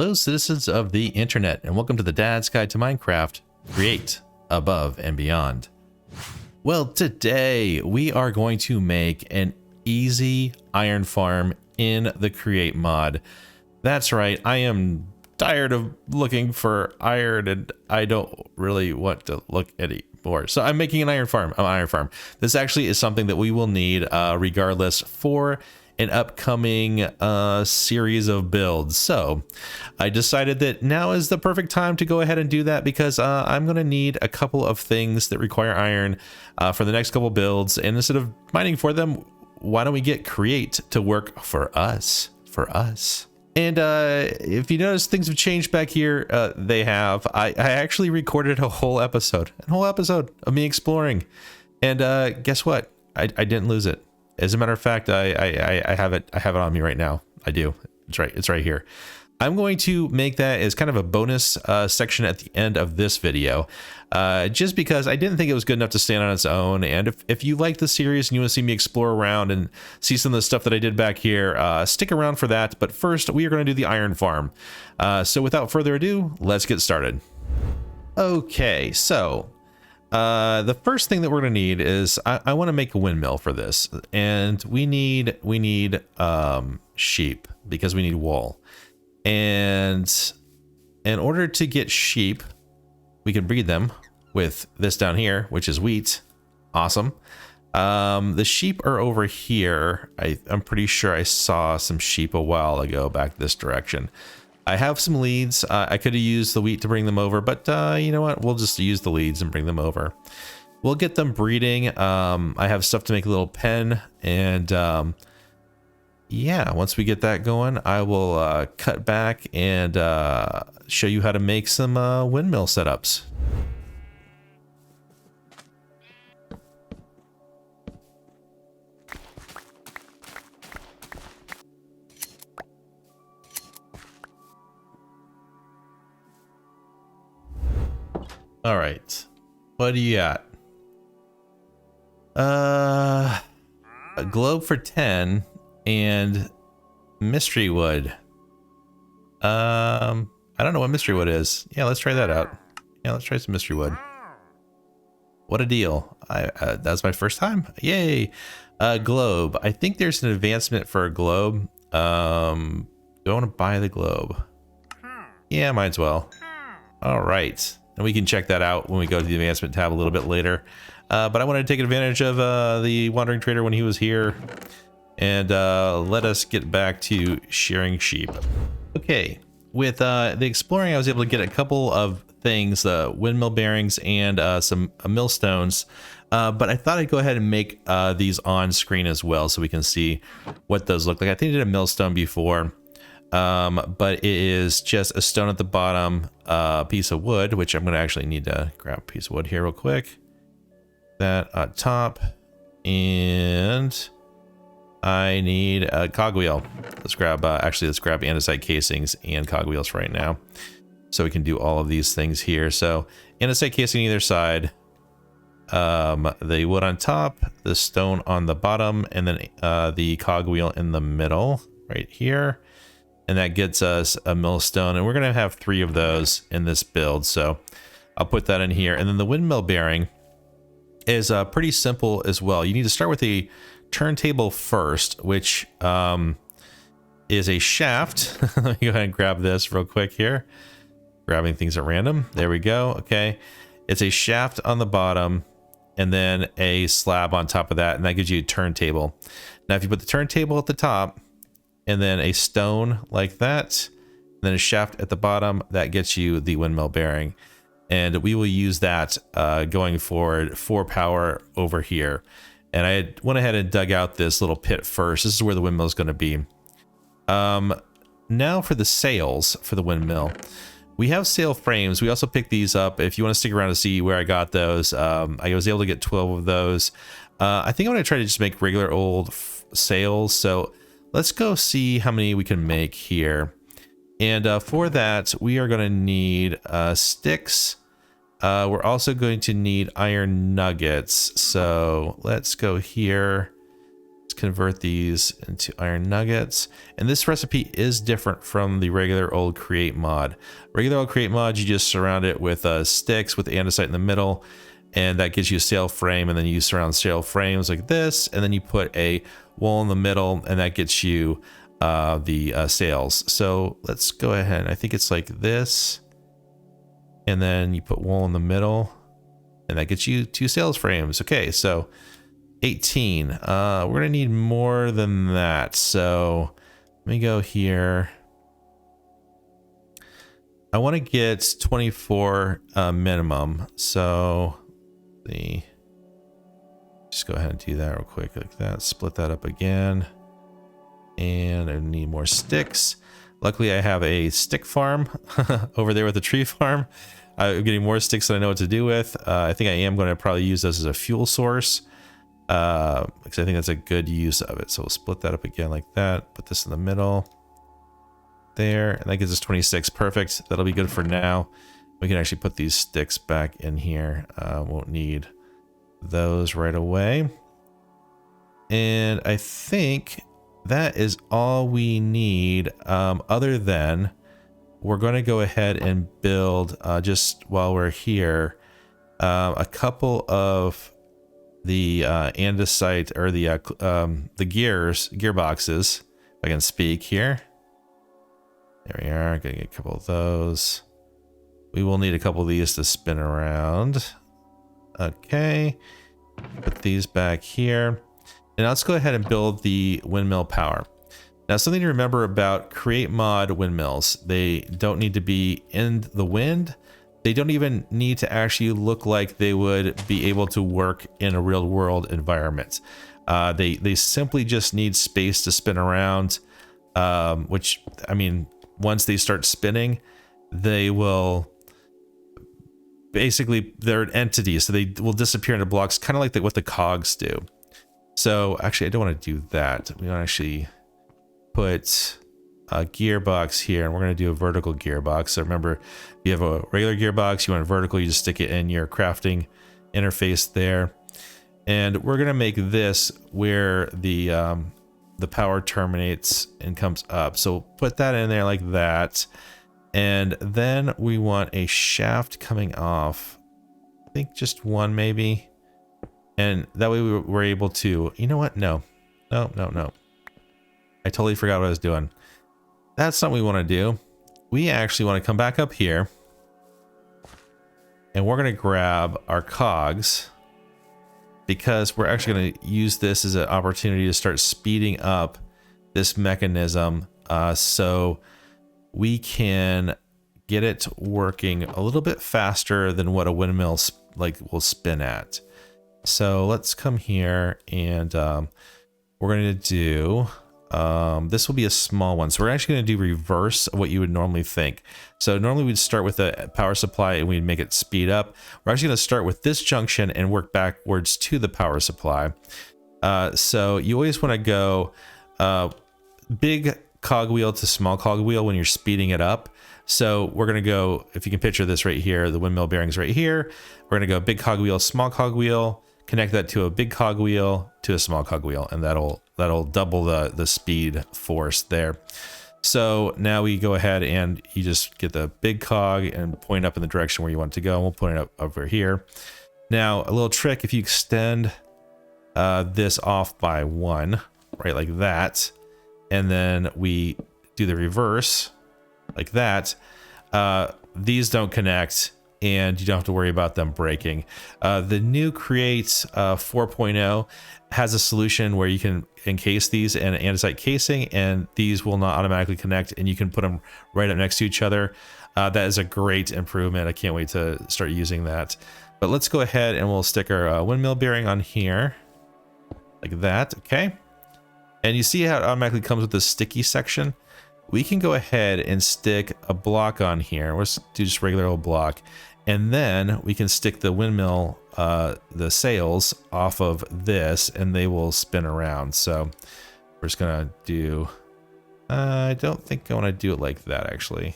Hello, citizens of the internet, and welcome to the Dad's Guide to Minecraft, Create Above and Beyond. Well, today we are going to make an easy iron farm in the Create mod. That's right, I am tired of looking for iron and I don't really want to look anymore. So I'm making an iron farm. This actually is something that we will need regardless for an upcoming series of builds. So I decided that now is the perfect time to go ahead and do that because I'm going to need a couple of things that require iron for the next couple builds. And instead of mining for them, why don't we get Create to work for us? And if you notice, things have changed back here. They have. I actually recorded a whole episode of me exploring. And guess what? I didn't lose it. As a matter of fact, I have it on me right now. I do. It's right here. I'm going to make that as kind of a bonus section at the end of this video, just because I didn't think it was good enough to stand on its own. And if you like the series and you want to see me explore around and see some of the stuff that I did back here, stick around for that. But first, we are going to do the iron farm. So without further ado, let's get started. Okay, so the first thing that we're going to need is I want to make a windmill for this, and we need sheep because we need wool. And in order to get sheep, we can breed them with this down here, which is wheat. Awesome. The sheep are over here. I'm pretty sure I saw some sheep a while ago back this direction. I have some leads. I could have used the wheat to bring them over, but you know what? We'll just use the leads and bring them over. We'll get them breeding. I have stuff to make a little pen, and yeah, once we get that going, I will cut back and show you how to make some windmill setups. All right, what do you got? A globe for 10 and mystery wood. I don't know what mystery wood is. Yeah, let's try that out. Yeah, let's try some mystery wood. What a deal. That's my first time. Yay. Globe. I think there's an advancement for a globe. Do I want to buy the globe? Yeah, might as well. All right. And we can check that out when we go to the advancement tab a little bit later. But I wanted to take advantage of the wandering trader when he was here. And let us get back to shearing sheep. Okay, with the exploring, I was able to get a couple of things, windmill bearings and some millstones. But I thought I'd go ahead and make these on screen as well so we can see what those look like. I think I did a millstone before. But it is just a stone at the bottom, piece of wood, which I'm going to actually need to grab a piece of wood here real quick. That on top, and I need a cogwheel. Let's grab, let's grab andesite casings and cogwheels right now, so we can do all of these things here. So andesite casing either side, the wood on top, the stone on the bottom, and then the cogwheel in the middle right here. And that gets us a millstone, and we're going to have 3 of those in this build. So I'll put that in here. And then the windmill bearing is pretty simple as well. You need to start with a turntable first, which is a shaft. Let me go ahead and grab this real quick here. Grabbing things at random. There we go. Okay. It's a shaft on the bottom and then a slab on top of that. And that gives you a turntable. Now, if you put the turntable at the top, and then a stone like that, and then a shaft at the bottom, that gets you the windmill bearing. And we will use that going forward for power over here. And I went ahead and dug out this little pit first. This is where the windmill is going to be. Now for the sails for the windmill. We have sail frames. We also picked these up. If you want to stick around to see where I got those, I was able to get 12 of those. I think I'm going to try to just make regular old sails. So let's go see how many we can make here. And for that, we are going to need sticks. We're also going to need iron nuggets. So let's go here. Let's convert these into iron nuggets. And this recipe is different from the regular old create mod. Regular old create mod, you just surround it with sticks with andesite in the middle, and that gives you a sail frame, and then you surround sail frames like this, and then you put a wall in the middle, and that gets you the sails. So let's go ahead. I think it's like this, and then you put wall in the middle, and that gets you 2 sails frames. Okay, so 18. We're gonna need more than that. So let me go here. I want to get 24 minimum. So just go ahead and do that real quick like that. Split that up again. And I need more sticks. Luckily, I have a stick farm over there with the tree farm. I'm getting more sticks than I know what to do with. I think I am going to probably use this as a fuel source, because I think that's a good use of it. So we'll split that up again like that. Put this in the middle there, and that gives us 26. Perfect. That'll be good for now. We can actually put these sticks back in here. Won't need those right away. And I think that is all we need, other than we're going to go ahead and build, just while we're here, a couple of the andesite, or the gearboxes, if I can speak here. There we are. Gonna get a couple of those. We will need a couple of these to spin around. Okay, put these back here. And let's go ahead and build the windmill power. Now, something to remember about create mod windmills: they don't need to be in the wind. They don't even need to actually look like they would be able to work in a real world environment. They simply just need space to spin around, which, I mean, once they start spinning, they will basically, they're an entity, so they will disappear into blocks, kind of like what the cogs do. So actually, I don't want to do that. We want to actually put a gearbox here, and we're going to do a vertical gearbox. So remember, if you have a regular gearbox, you want a vertical, you just stick it in your crafting interface there. And we're going to make this where the power terminates and comes up. So put that in there like that. And then we want a shaft coming off. I think just one maybe. And that way we're able to, you know what? No. I totally forgot what I was doing. That's not what we want to do. We actually want to come back up here, and we're going to grab our cogs, because we're actually going to use this as an opportunity to start speeding up this mechanism, so we can get it working a little bit faster than what a windmill will spin at. So let's come here, and we're going to do, this will be a small one. So we're actually going to do reverse of what you would normally think. So normally we'd start with a power supply and we'd make it speed up. We're actually going to start with this junction and work backwards to the power supply. So you always want to go big cogwheel to small cogwheel when you're speeding it up. So we're going to go, if you can picture this right here, the windmill bearings right here. We're going to go big cogwheel, small cogwheel, connect that to a big cogwheel to a small cogwheel, and that'll double the speed force there. So now we go ahead and you just get the big cog and point up in the direction where you want it to go. And we'll point it up over here. Now, a little trick: if you extend this off by 1, right, like that, and then we do the reverse like that, these don't connect, and you don't have to worry about them breaking. The new Create 4.0 has a solution where you can encase these in andesite casing, and these will not automatically connect, and you can put them right up next to each other. That is a great improvement. I can't wait to start using that. But let's go ahead and we'll stick our windmill bearing on here like that. Okay. And you see how it automatically comes with this sticky section? We can go ahead and stick a block on here. Let's do just regular old block. And then we can stick the windmill, the sails off of this, and they will spin around. So we're just gonna do, I don't think I want to do it like that, actually.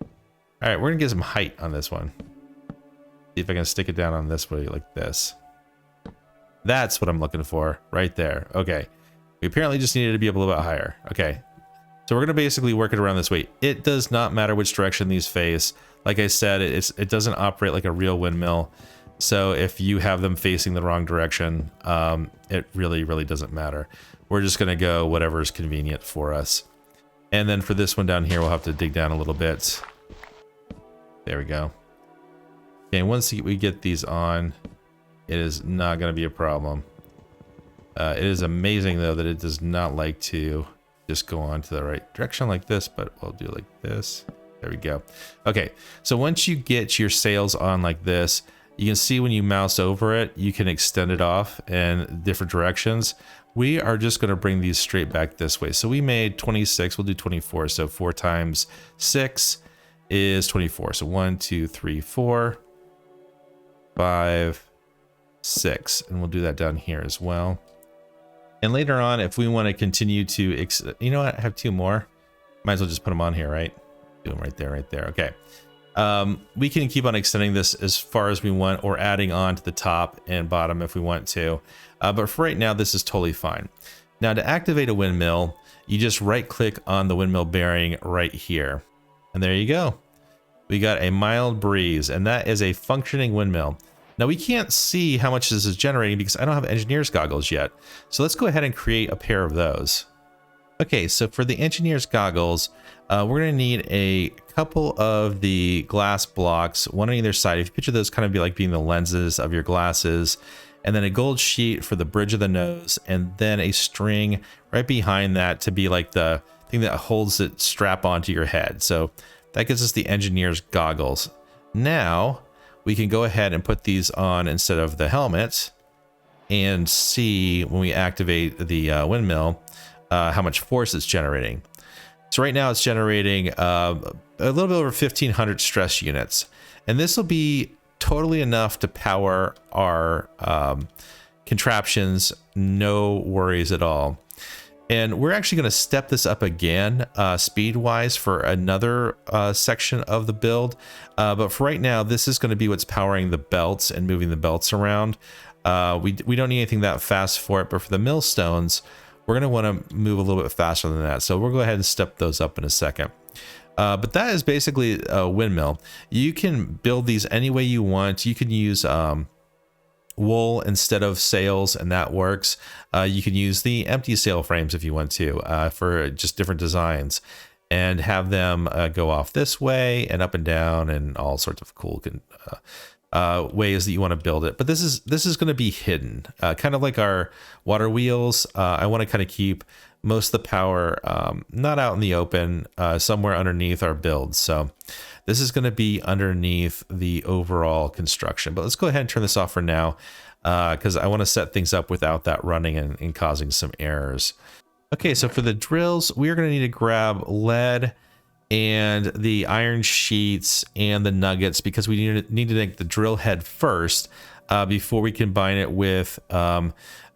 All right, we're gonna get some height on this one. See if I can stick it down on this way like this. That's what I'm looking for right there. Okay. We apparently just needed to be a little bit higher. Okay. So we're going to basically work it around this way. It does not matter which direction these face. Like I said, it doesn't operate like a real windmill. So if you have them facing the wrong direction, it really doesn't matter. We're just going to go whatever is convenient for us. And then for this one down here, we'll have to dig down a little bit. There we go. Okay, once we get these on, it is not going to be a problem. It is amazing, though, that it does not like to just go on to the right direction like this, but we'll do like this. There we go. Okay, so once you get your sails on like this, you can see when you mouse over it, you can extend it off in different directions. We are just going to bring these straight back this way. So we made 26, we'll do 24. So 4 times 6 is 24. So 1, 2, 3, 4, 5, 6. And we'll do that down here as well. And later on, if we want to continue to, you know what, I have 2 more. Might as well just put them on here, right? Do them right there, Okay. We can keep on extending this as far as we want, or adding on to the top and bottom if we want to. But for right now, this is totally fine. Now to activate a windmill, you just right click on the windmill bearing right here. And there you go. We got a mild breeze, and that is a functioning windmill. Now we can't see how much this is generating because I don't have engineer's goggles yet. So let's go ahead and create a pair of those. Okay, so for the engineer's goggles, we're going to need a couple of the glass blocks, one on either side. If you picture those kind of being the lenses of your glasses, and then a gold sheet for the bridge of the nose, and then a string right behind that to be like the thing that holds it strap onto your head. So that gives us the engineer's goggles. Now we can go ahead and put these on instead of the helmet and see when we activate the windmill how much force it's generating. So right now it's generating a little bit over 1,500 stress units, and this will be totally enough to power our contraptions, no worries at all. And we're actually going to step this up again speed-wise for another section of the build. But for right now, this is going to be what's powering the belts and moving the belts around. We don't need anything that fast for it, but for the millstones, we're going to want to move a little bit faster than that. So we'll go ahead and step those up in a second. But that is basically a windmill. You can build these any way you want. You can use wool instead of sails, and that works. You can use the empty sail frames if you want to for just different designs, and have them go off this way and up and down and all sorts of cool ways that you want to build it. But this is going to be hidden, kind of like our water wheels. I want to kind of keep most of the power not out in the open, somewhere underneath our build. So this is going to be underneath the overall construction. But let's go ahead and turn this off for now, because I want to set things up without that running and causing some errors. Okay, so for the drills, we're going to need to grab lead and the iron sheets and the nuggets, because we need to make the drill head first before we combine it with the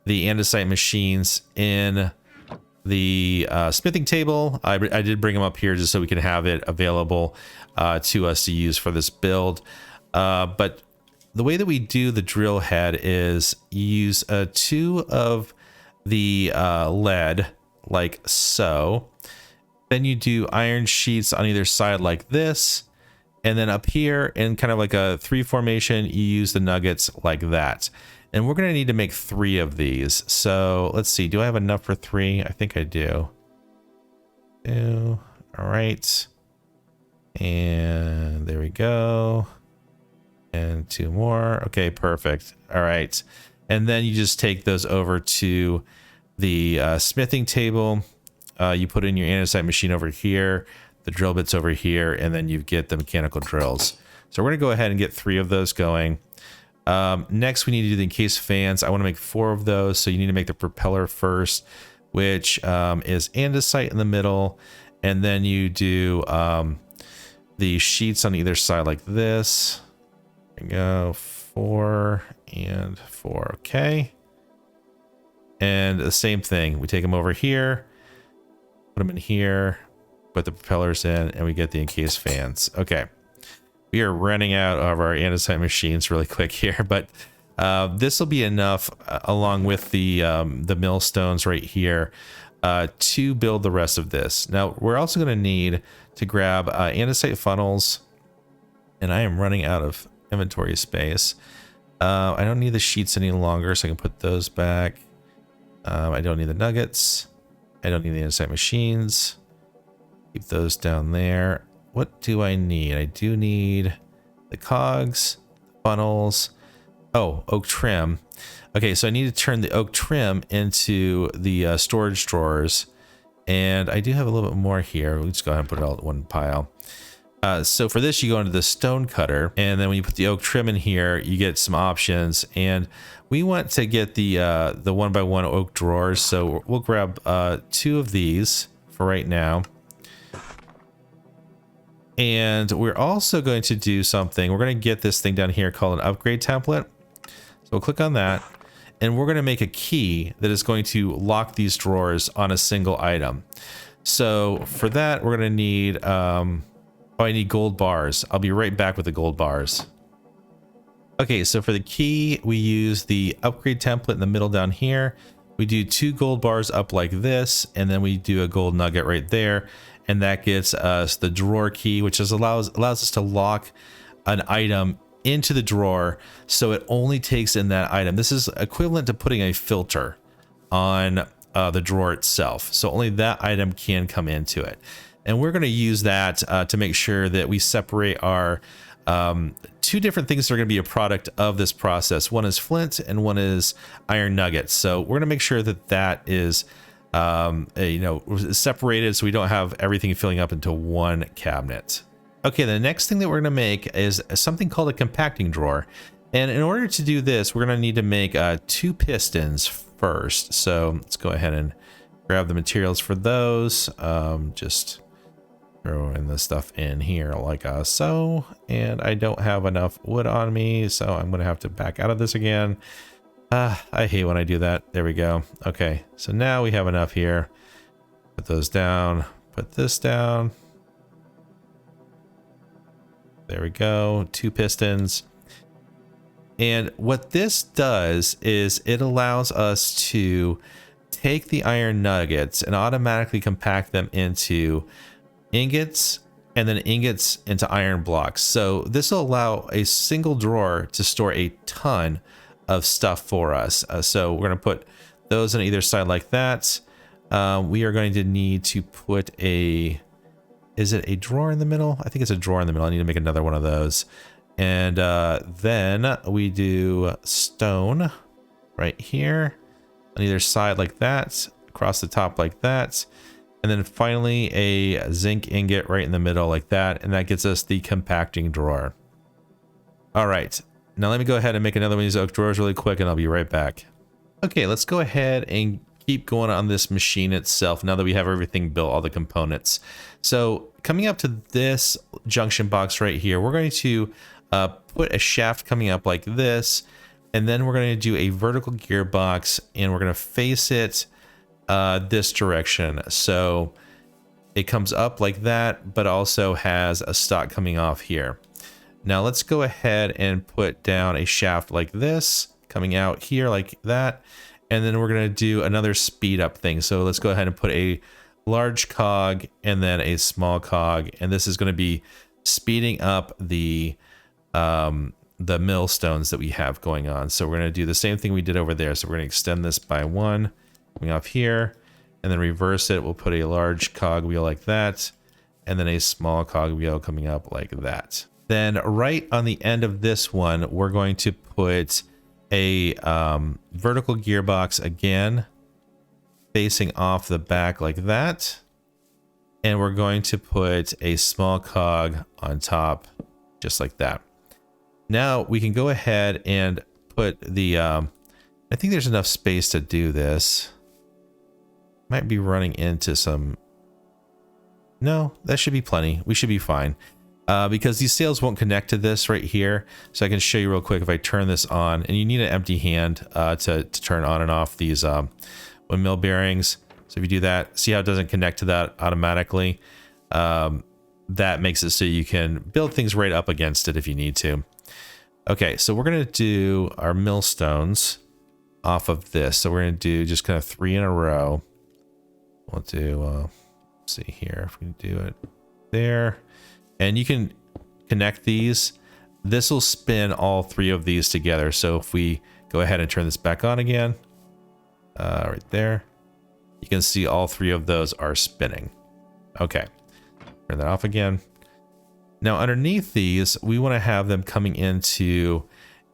andesite machines in the smithing table. I did bring them up here just so we can have it available to us to use for this build. But the way that we do the drill head is use 2 of the lead like so. Then you do iron sheets on either side like this. And then up here in kind of like a 3 formation, you use the nuggets like that. And we're going to need to make 3 of these. So let's see. Do I have enough for 3? I think I do. All right. And there we go. And 2 more. Okay, perfect. All right. And then you just take those over to the smithing table. You put in your andesite machine over here, the drill bits over here, and then you get the mechanical drills. So we're going to go ahead and get 3 of those going. Next, we need to do the encased fans. I want to make 4 of those. So you need to make the propeller first, which is andesite in the middle. And then you do the sheets on either side like this. There we go. 4 and 4. Okay. And the same thing. We take them over here, put them in here, put the propellers in, and we get the encased fans. Okay. We are running out of our andesite machines really quick here, but This will be enough along with the millstones right here to build the rest of this. Now we're also going to need to grab andesite funnels, and I am running out of inventory space. I don't need the sheets any longer, so I can put those back. I don't need the nuggets. I don't need the andesite machines. Keep those down there. What do I need? I do need the cogs, funnels. Oh, oak trim. Okay, so I need to turn the oak trim into the storage drawers. And I do have a little bit more here. We'll just go ahead and put it all in one pile. So for this, you go into the stone cutter, and then when you put the oak trim in here, you get some options. And we want to get the 1x1 oak drawers, so we'll grab 2 of these for right now. And we're also going to do something. We're going to get this thing down here called an upgrade template. So we'll click on that, and we're going to make a key that is going to lock these drawers on a single item. So for that, we're going to need I need gold bars. I'll be right back with the gold bars. Okay, so for the key, we use the upgrade template in the middle down here. We do 2 gold bars up like this, and then we do a gold nugget right there, and that gets us the drawer key, which allows us to lock an item into the drawer, so it only takes in that item. This is equivalent to putting a filter on the drawer itself, so only that item can come into it. And we're going to use that to make sure that we separate our 2 different things that are going to be a product of this process. One is flint and one is iron nuggets. So we're going to make sure that that is separated, so we don't have everything filling up into one cabinet. Okay, the next thing that we're going to make is something called a compacting drawer. And in order to do this, we're going to need to make 2 pistons first. So let's go ahead and grab the materials for those. Just throwing the stuff in here like so, and I don't have enough wood on me, so I'm gonna have to back out of this again. I hate when I do that. There we go. Okay, so now we have enough here. Put those down, put this down. There we go, 2 pistons. And what this does is it allows us to take the iron nuggets and automatically compact them into ingots, and then ingots into iron blocks. So this will allow a single drawer to store a ton of stuff for us. So we're going to put those on either side like that. We are going to need to put is it a drawer in the middle? I think it's a drawer in the middle. I need to make another one of those. And then we do stone right here on either side like that, across the top like that. And then finally a zinc ingot right in the middle like that. And that gets us the compacting drawer. All right, now let me go ahead and make another one of these oak drawers really quick, and I'll be right back. Okay, let's go ahead and keep going on this machine itself now that we have everything built, all the components. So coming up to this junction box right here, we're going to put a shaft coming up like this. And then we're going to do a vertical gearbox, and we're going to face it this direction, so it comes up like that, but also has a stock coming off here. Now let's go ahead and put down a shaft like this coming out here like that, and then we're going to do another speed up thing. So let's go ahead and put a large cog and then a small cog, and this is going to be speeding up the millstones that we have going on. So we're going to do the same thing we did over there. So we're going to extend this by 1 coming off here, and then reverse it. We'll put a large cog wheel like that, and then a small cog wheel coming up like that. Then right on the end of this one, we're going to put a vertical gearbox again, facing off the back like that. And we're going to put a small cog on top, just like that. Now we can go ahead and put the, I think there's enough space to do this. Might be running into some, no, that should be plenty. We should be fine. Because these sails won't connect to this right here. So I can show you real quick if I turn this on, and you need an empty hand to turn on and off these windmill bearings. So if you do that, see how it doesn't connect to that automatically? That makes it so you can build things right up against it if you need to. Okay, so we're going to do our millstones off of this. So we're going to do just kind of 3 in a row. We'll do, let's see here if we can do it there. And you can connect these. This will spin all 3 of these together. So if we go ahead and turn this back on again, right there, you can see all 3 of those are spinning. Okay, turn that off again. Now underneath these, we want to have them coming into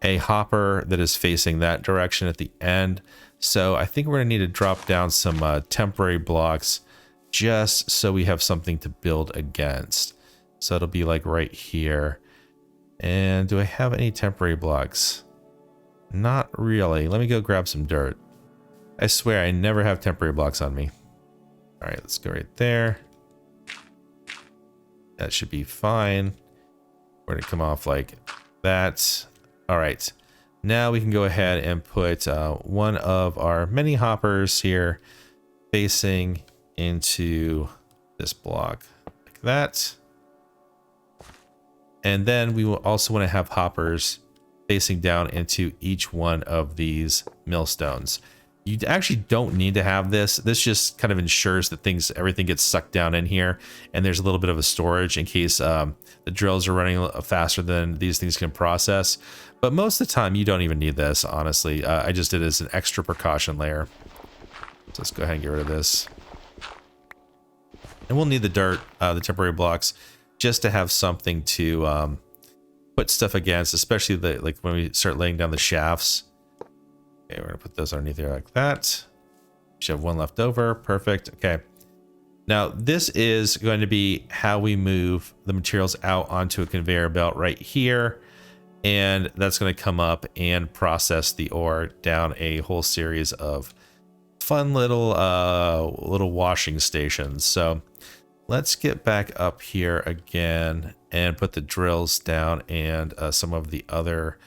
a hopper that is facing that direction at the end. So I think we're going to need to drop down some temporary blocks just so we have something to build against. So it'll be like right here. And do I have any temporary blocks? Not really. Let me go grab some dirt. I swear I never have temporary blocks on me. All right, let's go right there. That should be fine. We're going to come off like that. All right. Now we can go ahead and put one of our mini hoppers here facing into this block like that. And then we will also want to have hoppers facing down into each one of these millstones. You actually don't need to have this. This just kind of ensures that everything gets sucked down in here, and there's a little bit of a storage in case the drills are running faster than these things can process. But most of the time, you don't even need this, honestly. I just did it as an extra precaution layer. So let's go ahead and get rid of this. And we'll need the dirt, the temporary blocks, just to have something to put stuff against, especially like when we start laying down the shafts. Okay, we're gonna put those underneath there like that. We should have one left over. Perfect. Okay. Now this is going to be how we move the materials out onto a conveyor belt right here. And that's going to come up and process the ore down a whole series of fun little washing stations. So let's get back up here again and put the drills down and some of the other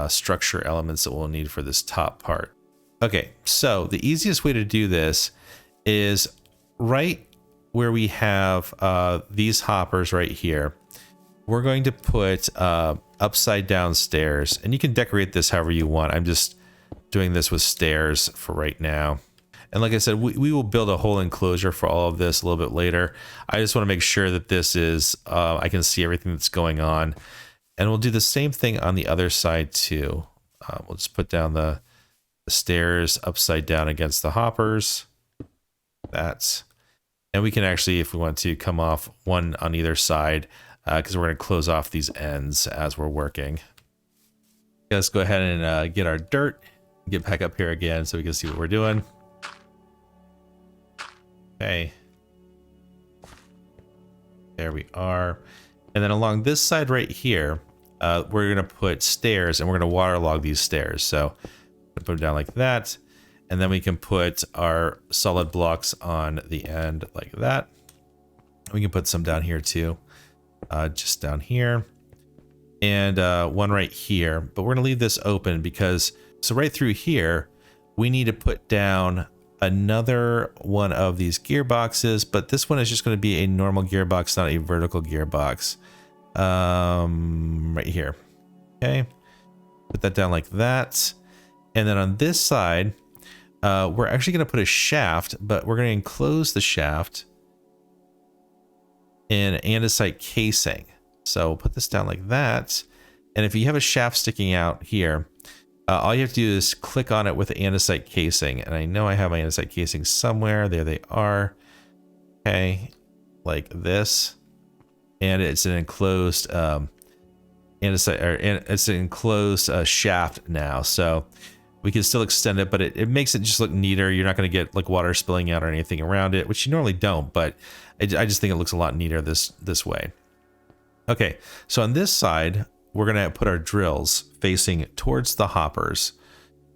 structure elements that we'll need for this top part. Okay, so the easiest way to do this is right where we have these hoppers right here. We're going to put upside down stairs, and you can decorate this however you want. I'm just doing this with stairs for right now. And like I said, we will build a whole enclosure for all of this a little bit later. I just want to make sure that this is, I can see everything that's going on. And we'll do the same thing on the other side too. We'll just put down the stairs upside down against the hoppers. That's, and we can actually, if we want to, come off one on either side, because we're going to close off these ends as we're working. Let's go ahead and get our dirt, get back up here again so we can see what we're doing. Okay. There we are. And then along this side right here, we're going to put stairs, and we're going to waterlog these stairs. So put them down like that. And then we can put our solid blocks on the end like that. We can put some down here too, just down here. And one right here. But we're going to leave this open because, so right through here, we need to put down another one of these gearboxes, but this one is just going to be a normal gearbox, not a vertical gearbox. Right here. Okay. Put that down like that. And then on this side, we're actually going to put a shaft, but we're going to enclose the shaft in andesite casing. So we'll put this down like that. And if you have a shaft sticking out here, all you have to do is click on it with the andesite casing. And I know I have my andesite casing somewhere. There they are. Okay. Like this. And it's an enclosed andesite, or it's an enclosed shaft now. So we can still extend it, but it makes it just look neater. You're not going to get like water spilling out or anything around it, which you normally don't, but I just think it looks a lot neater this way. Okay. So on this side, we're going to put our drills facing towards the hoppers.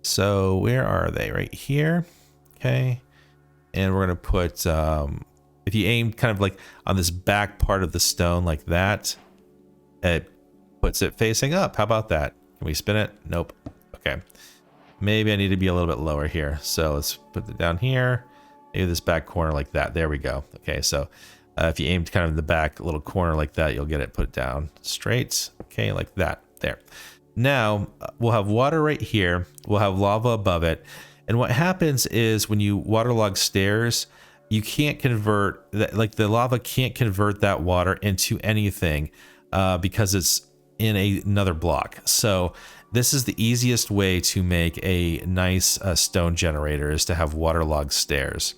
So where are they? Right here. Okay. And we're going to put, if you aim kind of like on this back part of the stone like that, it puts it facing up. How about that? Can we spin it? Nope. Okay. Maybe I need to be a little bit lower here. So let's put it down here. Maybe this back corner like that. There we go. Okay. So if you aim kind of in the back little corner like that, you'll get it put down straight. Okay. Like that. There. Now we'll have water right here. We'll have lava above it. And what happens is when you waterlog stairs, you can't convert that, like the lava can't convert that water into anything because it's in another block. So this is the easiest way to make a nice stone generator, is to have waterlogged stairs.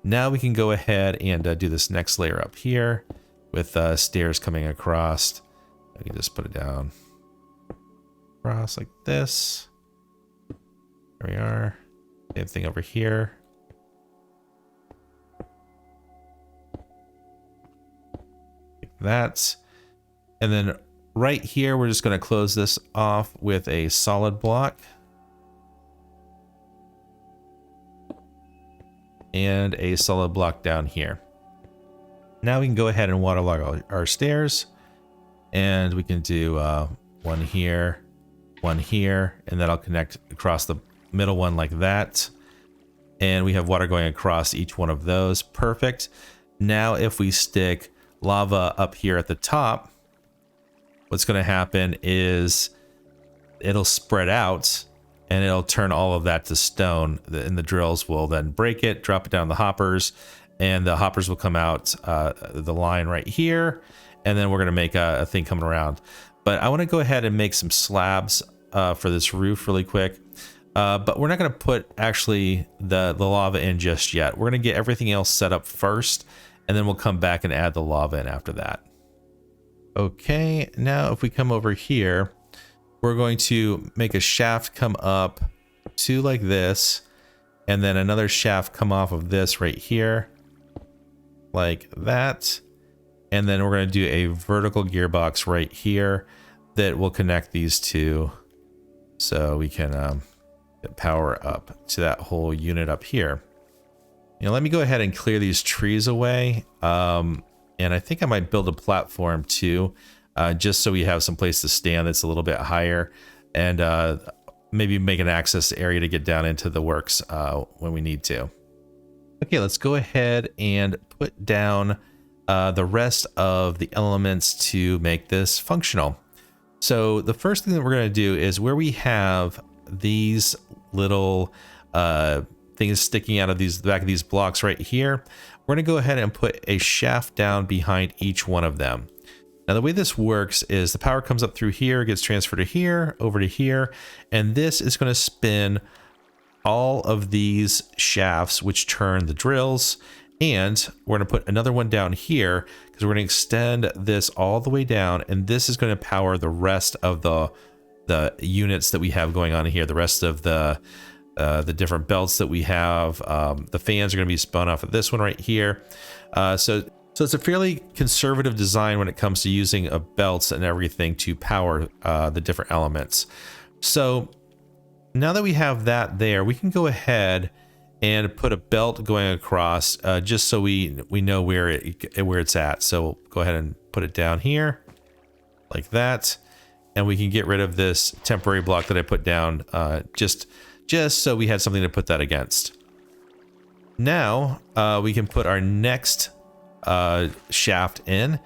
Now we can go ahead and do this next layer up here with stairs coming across. I can just put it down across like this. There we are. Same thing over here. Like that. And then right here, we're just going to close this off with a solid block. And a solid block down here. Now we can go ahead and waterlog our stairs. And we can do one here, and that'll connect across the middle one like that. And we have water going across each one of those. Perfect. Now if we stick lava up here at the top, what's going to happen is it'll spread out and it'll turn all of that to stone, and the drills will then break it, drop it down the hoppers, and the hoppers will come out the line right here, and then we're going to make a thing coming around. But I want to go ahead and make some slabs for this roof really quick. But we're not going to put actually the lava in just yet. We're going to get everything else set up first, and then we'll come back and add the lava in after that. Okay, now if we come over here, we're going to make a shaft come up to like this, and then another shaft come off of this right here, like that. And then we're going to do a vertical gearbox right here that will connect these two, so we can get power up to that whole unit up here. You know, let me go ahead and clear these trees away. And I think I might build a platform too, just so we have some place to stand that's a little bit higher, and maybe make an access area to get down into the works when we need to. Okay, let's go ahead and put down the rest of the elements to make this functional. So the first thing that we're going to do is where we have these little things sticking out of the back of these blocks right here, we're going to go ahead and put a shaft down behind each one of them. Now the way this works is the power comes up through here, gets transferred to here, over to here, and this is going to spin all of these shafts, which turn the drills. And we're going to put another one down here because we're going to extend this all the way down, and this is going to power the rest of the units that we have going on here, the rest of the different belts that we have. The fans are going to be spun off of this one right here. So it's a fairly conservative design when it comes to using belts and everything to power the different elements. So now that we have that there, we can go ahead and put a belt going across, just so we know where it's at. So we'll go ahead and put it down here like that, and we can get rid of this temporary block that I put down, just so we had something to put that against. Now we can put our next shaft in,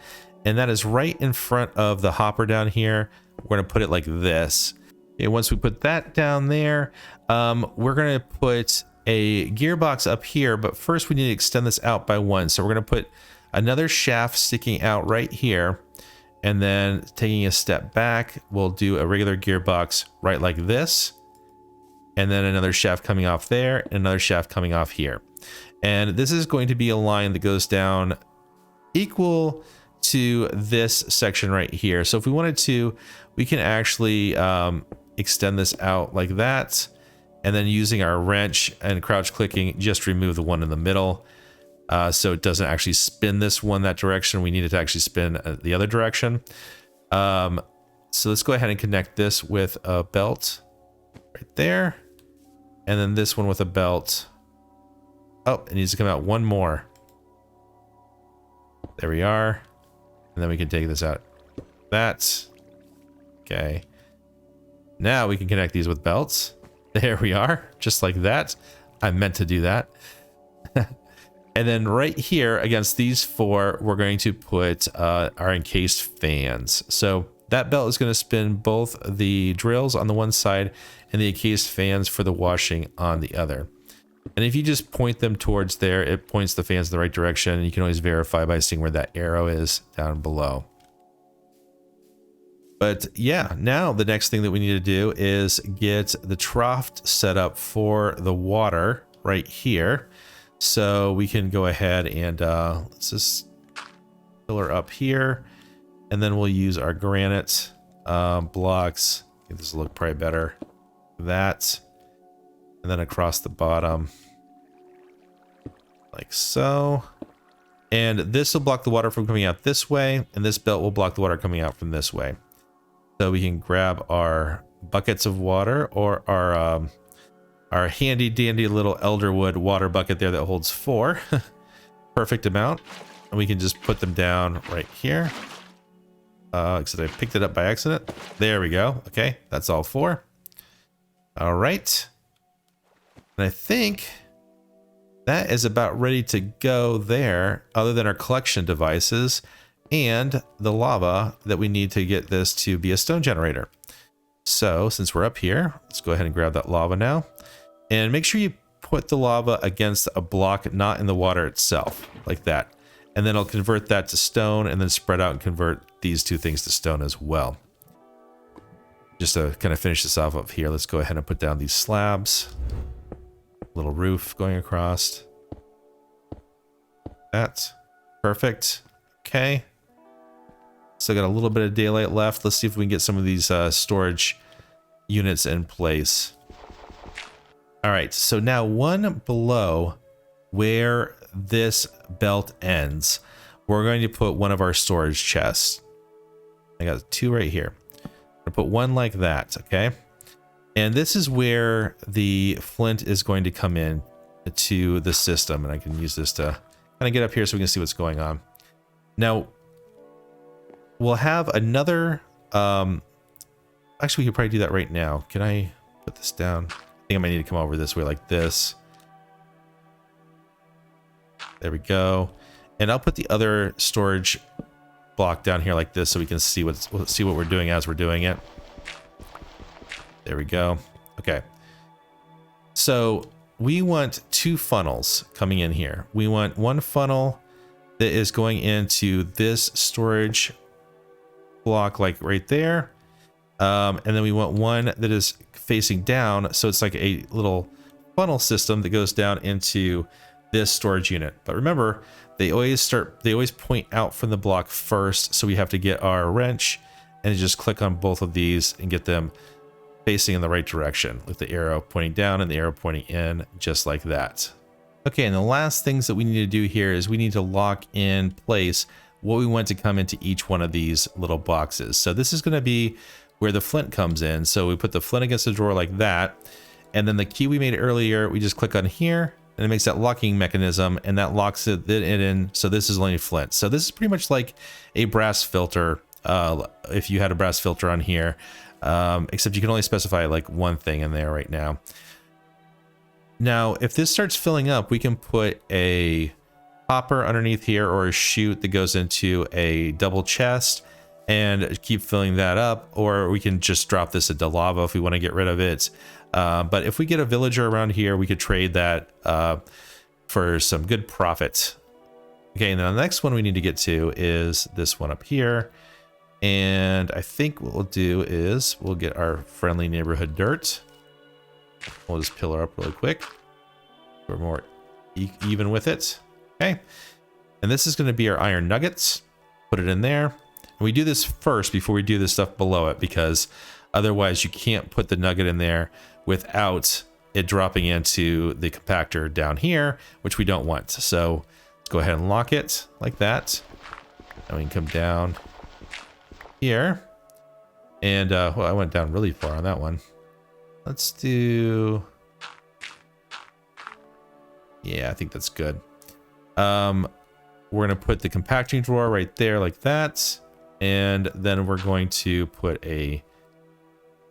and that is right in front of the hopper down here. We're going to put it like this. Okay, once we put that down there, we're going to put a gearbox up here, but first we need to extend this out by one. So we're going to put another shaft sticking out right here, and then taking a step back, we'll do a regular gearbox right like this, and then another shaft coming off there, and another shaft coming off here. And this is going to be a line that goes down equal to this section right here. So if we wanted to, we can actually extend this out like that, and then using our wrench and crouch clicking, just remove the one in the middle, so it doesn't actually spin this one that direction. We need it to actually spin the other direction. So let's go ahead and connect this with a belt right there, and then this one with a belt. Oh, it needs to come out one more. There we are. And then we can take this out. That's okay. Now we can connect these with belts. There we are, just like that. I meant to do that. And then right here against these four, we're going to put our encased fans. So that belt is going to spin both the drills on the one side and the encased fans for the washing on the other. And if you just point them towards there, it points the fans in the right direction. And you can always verify by seeing where that arrow is down below. But yeah, now the next thing that we need to do is get the trough set up for the water right here. So we can go ahead and let's just pillar up here. And then we'll use our granite blocks. I think this will look probably better. That. And then across the bottom. Like so. And this will block the water from coming out this way. And this belt will block the water coming out from this way. So we can grab our buckets of water or our handy dandy little elderwood water bucket there that holds 4. Perfect amount. And we can just put them down right here. Except I picked it up by accident. There we go. Okay, that's all 4. All right. And I think that is about ready to go there, other than our collection devices and the lava that we need to get this to be a stone generator. So since we're up here, let's go ahead and grab that lava now. And make sure you put the lava against a block, not in the water itself, like that. And then I'll convert that to stone and then spread out and convert these two things to stone as well. Just to kind of finish this off up here, let's go ahead and put down these slabs. Little roof going across. That's perfect. Okay. Still got a little bit of daylight left. Let's see if we can get some of these storage units in place. All right, so now one below where this belt ends, we're going to put one of our storage chests. I got 2 right here. I'm gonna put one like that, okay? And this is where the flint is going to come in to the system. And I can use this to kind of get up here so we can see what's going on. Now, we'll have another, actually we could probably do that right now. Can I put this down? I think I might need to come over this way like this. There we go. And I'll put the other storage block down here like this so we can see what we're doing as we're doing it. There we go. Okay. So we want 2 funnels coming in here. We want one funnel that is going into this storage block like right there. And then we want one that is facing down. So it's like a little funnel system that goes down into this storage unit. But remember, they always point out from the block first. So we have to get our wrench and just click on both of these and get them facing in the right direction with the arrow pointing down and the arrow pointing in, just like that. Okay, and the last things that we need to do here is we need to lock in place what we want to come into each one of these little boxes. So this is going to be where the flint comes in. So we put the flint against the drawer like that. And then the key we made earlier, we just click on here and it makes that locking mechanism and that locks it in. So this is only flint. So this is pretty much like a brass filter. If you had a brass filter on here, except you can only specify like one thing in there right now. Now, if this starts filling up, we can put a hopper underneath here or a chute that goes into a double chest and keep filling that up, or we can just drop this into lava if we want to get rid of it. But if we get a villager around here, we could trade that for some good profit. Okay, and then the next one we need to get to is this one up here. And I think what we'll do is we'll get our friendly neighborhood dirt. We'll just pillar up really quick. We're more even with it. Okay. And this is going to be our iron nuggets. Put it in there. And we do this first before we do the stuff below it, because otherwise you can't put the nugget in there without it dropping into the compactor down here, which we don't want. So let's go ahead and lock it like that. And we can come down here. And well, I went down really far on that one. Let's do, yeah, I think that's good. We're gonna put the compacting drawer right there like that, and then we're going to put a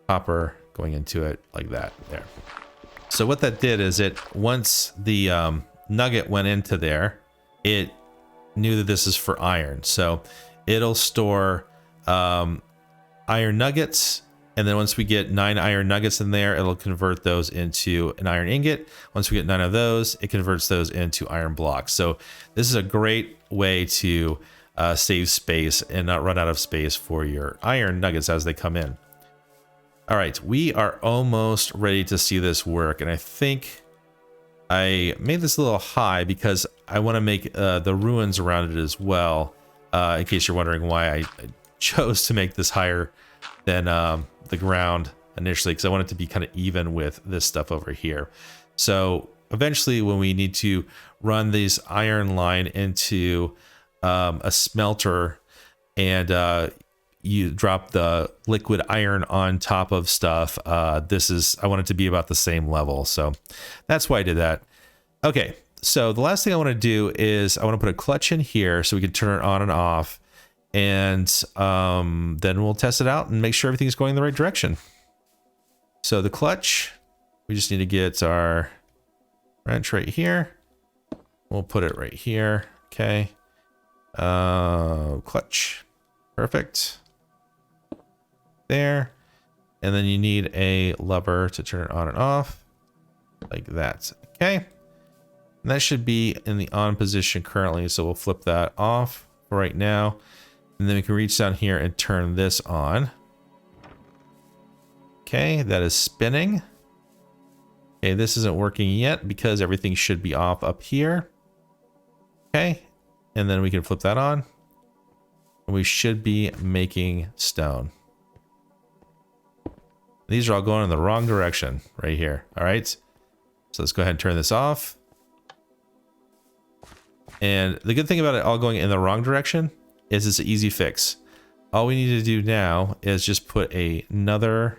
hopper going into it like that there. So what that did is it, once the nugget went into there, it knew that this is for iron, so it'll store iron nuggets. And then once we get 9 iron nuggets in there, it'll convert those into an iron ingot. Once we get 9 of those, it converts those into iron blocks. So this is a great way to save space and not run out of space for your iron nuggets as they come in. All right, we are almost ready to see this work. And I think I made this a little high because I want to make the ruins around it as well. In case you're wondering why I chose to make this higher than the ground initially, because I want it to be kind of even with this stuff over here. So eventually when we need to run this iron line into a smelter and you drop the liquid iron on top of stuff, I want it to be about the same level. So that's why I did that. Okay, so the last thing I want to do is I want to put a clutch in here so we can turn it on and off. And then we'll test it out and make sure everything's going in the right direction. So the clutch, we just need to get our wrench right here. We'll put it right here. Okay. Clutch. Perfect. There. And then you need a lever to turn it on and off. Like that. Okay. And that should be in the on position currently. So we'll flip that off for right now. And then we can reach down here and turn this on. Okay, that is spinning. Okay, this isn't working yet because everything should be off up here. Okay, and then we can flip that on. And we should be making stone. These are all going in the wrong direction right here. All right, so let's go ahead and turn this off. And the good thing about it all going in the wrong direction is it's an easy fix. All we need to do now is just put another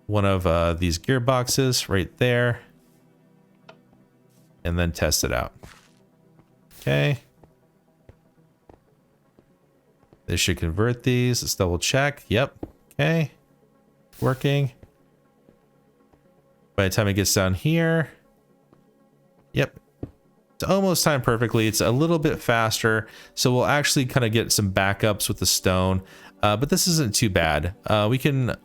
one of these gearboxes right there and then test it out. Okay. This should convert these. Let's double check. Yep. Okay. Working. By the time it gets down here. Yep. It's almost timed perfectly. It's a little bit faster, so we'll actually kind of get some backups with the stone, but this isn't too bad. We can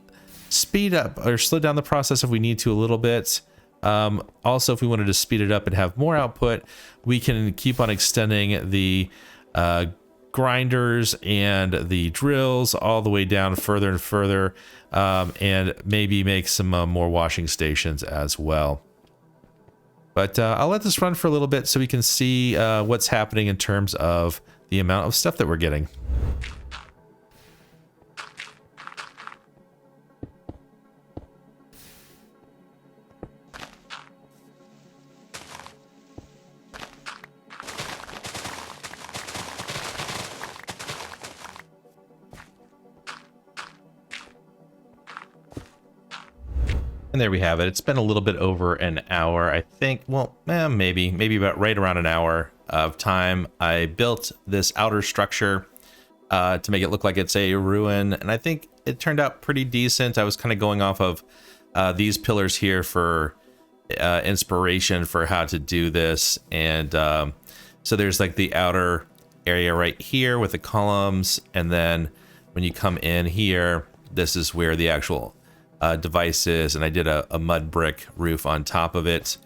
speed up or slow down the process if we need to a little bit. Also, if we wanted to speed it up and have more output, we can keep on extending the grinders and the drills all the way down further and further, and maybe make some more washing stations as well. But I'll let this run for a little bit so we can see what's happening in terms of the amount of stuff that we're getting. And there we have it. It's been a little bit over an hour, I think. Well, maybe about right around an hour of time. I built this outer structure to make it look like it's a ruin, and I think it turned out pretty decent. I was kind of going off of these pillars here for inspiration for how to do this, and so there's like the outer area right here with the columns, and then when you come in here, this is where the actual devices, and I did a mud brick roof on top of it.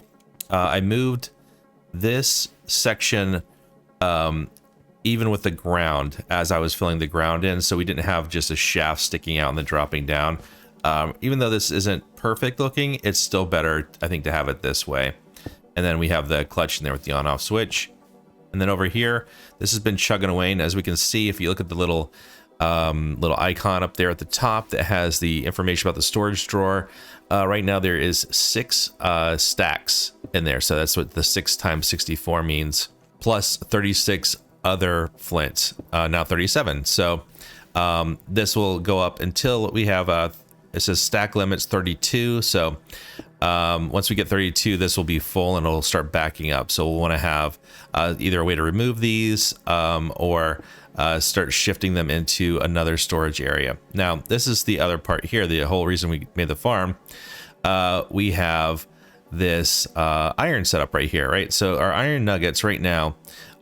I moved this section even with the ground as I was filling the ground in, so we didn't have just a shaft sticking out and then dropping down. Even though this isn't perfect looking, it's still better, I think, to have it this way. And then we have the clutch in there with the on-off switch. And then over here, this has been chugging away, and as we can see, if you look at the little icon up there at the top that has the information about the storage drawer. Right now there is 6 stacks in there, so that's what the 6 times 64 means, plus 36 other flints, now 37. So this will go up until we have it says stack limits 32. So once we get 32, this will be full and it'll start backing up. So we'll want to have either a way to remove these or start shifting them into another storage area. Now, this is the other part here, the whole reason we made the farm. We have this iron setup right here, right? So our iron nuggets right now,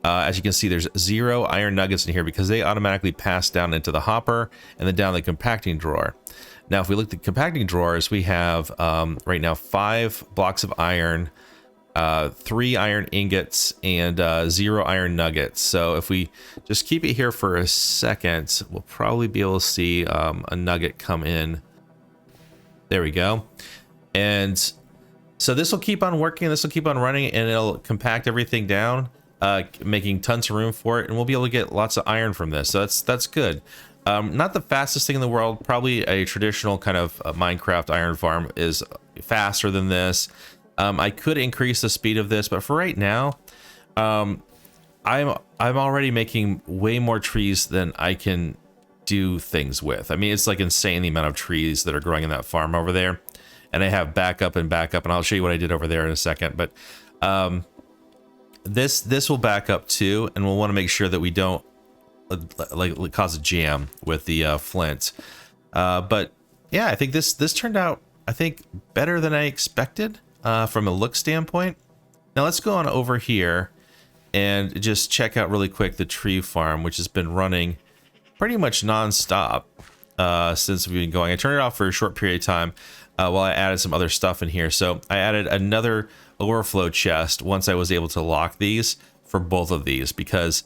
As you can see, there's 0 iron nuggets in here because they automatically pass down into the hopper and then down the compacting drawer. Now, if we look at the compacting drawers, we have right now 5 blocks of iron, 3 iron ingots, and 0 iron nuggets. So if we just keep it here for a second, we'll probably be able to see a nugget come in. There we go. And so this will keep on working, this will keep on running, and it'll compact everything down, making tons of room for it, and we'll be able to get lots of iron from this. So that's good. Not the fastest thing in the world. Probably a traditional kind of Minecraft iron farm is faster than this. I could increase the speed of this, but for right now, I'm already making way more trees than I can do things with. I mean, it's like insane the amount of trees that are growing in that farm over there, and I have backup, and I'll show you what I did over there in a second. But this will back up too, and we'll want to make sure that we don't like cause a jam with the flint. But yeah, I think this turned out, I think, better than I expected from a look standpoint. Now let's go on over here and just check out really quick the tree farm, which has been running pretty much non-stop since we've been going. I turned it off for a short period of time while I added some other stuff in here. So I added another overflow chest once I was able to lock these for both of these, because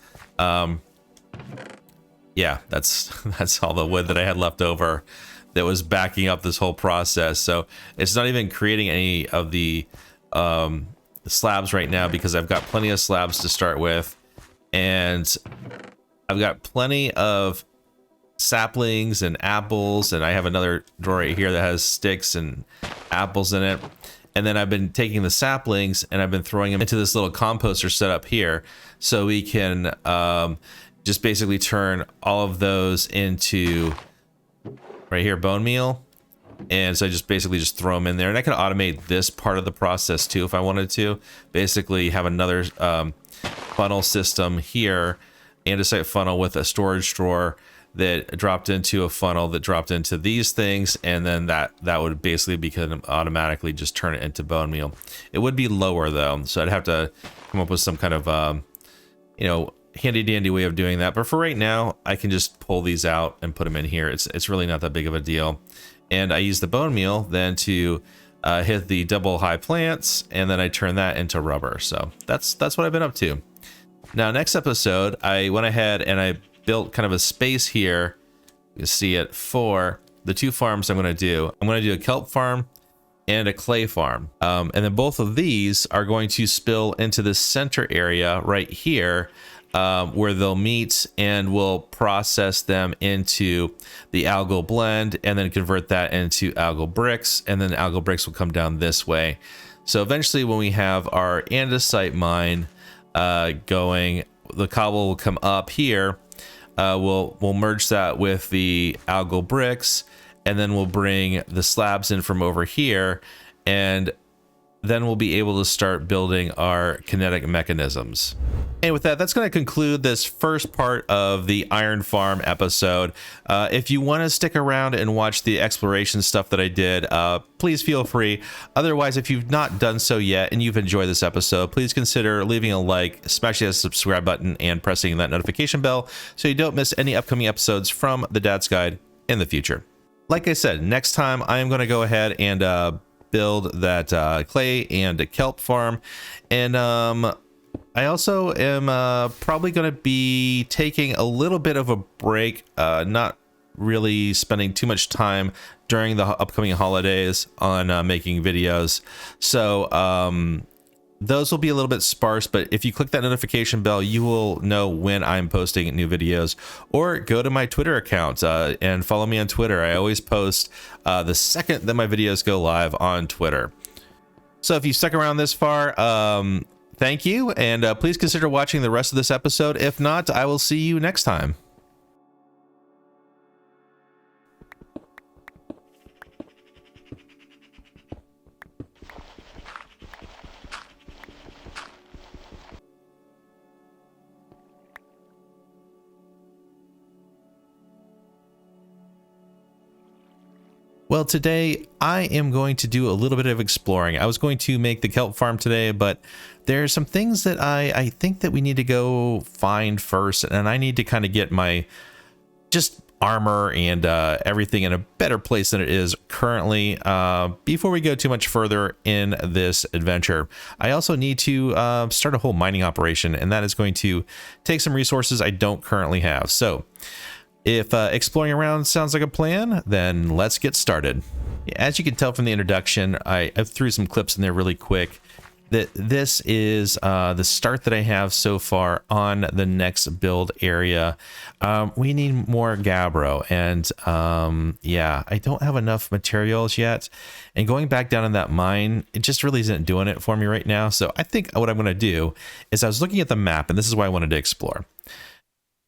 yeah, that's all the wood that I had left over that was backing up this whole process. So it's not even creating any of the slabs right now, because I've got plenty of slabs to start with, and I've got plenty of saplings and apples, and I have another drawer right here that has sticks and apples in it. And then I've been taking the saplings and I've been throwing them into this little composter set up here, so we can just basically turn all of those into, right here, bone meal. And so I just basically just throw them in there, and I can automate this part of the process too if I wanted to. Basically have another funnel system here, andesite funnel with a storage drawer that dropped into a funnel that dropped into these things, and then that would basically become automatically just turn it into bone meal. It would be lower though, so I'd have to come up with some kind of you know, handy dandy way of doing that. But for right now, I can just pull these out and put them in here. It's really not that big of a deal. And I use the bone meal then to hit the double high plants, and then I turn that into rubber. So that's what I've been up to. Now, next episode, I went ahead and I built kind of a space here. You see it for the 2 farms I'm going to do. I'm going to do a kelp farm and a clay farm. And then both of these are going to spill into the center area right here, where they'll meet, and we'll process them into the algal blend and then convert that into algal bricks, and then algal bricks will come down this way. So eventually, when we have our andesite mine going, the cobble will come up here. We'll merge that with the algal bricks, and then we'll bring the slabs in from over here, and then we'll be able to start building our kinetic mechanisms. And with that, that's going to conclude this first part of the Iron Farm episode. If you want to stick around and watch the exploration stuff that I did, please feel free. Otherwise, if you've not done so yet and you've enjoyed this episode, please consider leaving a like, smashing that subscribe button, and pressing that notification bell so you don't miss any upcoming episodes from the Dad's Guide in the future. Like I said, next time I am going to go ahead and build that clay and a kelp farm, and I also am probably going to be taking a little bit of a break, not really spending too much time during the upcoming holidays on making videos. So those will be a little bit sparse, but if you click that notification bell, you will know when I'm posting new videos. Or go to my Twitter account and follow me on Twitter. I always post the second that my videos go live on Twitter. So if you stuck around this far, thank you, and please consider watching the rest of this episode. If not, I will see you next time. Well, today I am going to do a little bit of exploring. I was going to make the kelp farm today, but there's some things that I think that we need to go find first, and I need to kind of get my just armor and everything in a better place than it is currently before we go too much further in this adventure. I also need to start a whole mining operation, and that is going to take some resources I don't currently have. So if exploring around sounds like a plan, then let's get started. As you can tell from the introduction, I threw some clips in there really quick. This is the start that I have so far on the next build area. We need more gabbro, and yeah, I don't have enough materials yet. And going back down in that mine, it just really isn't doing it for me right now. So I think what I'm going to do is I was looking at the map, and this is why I wanted to explore.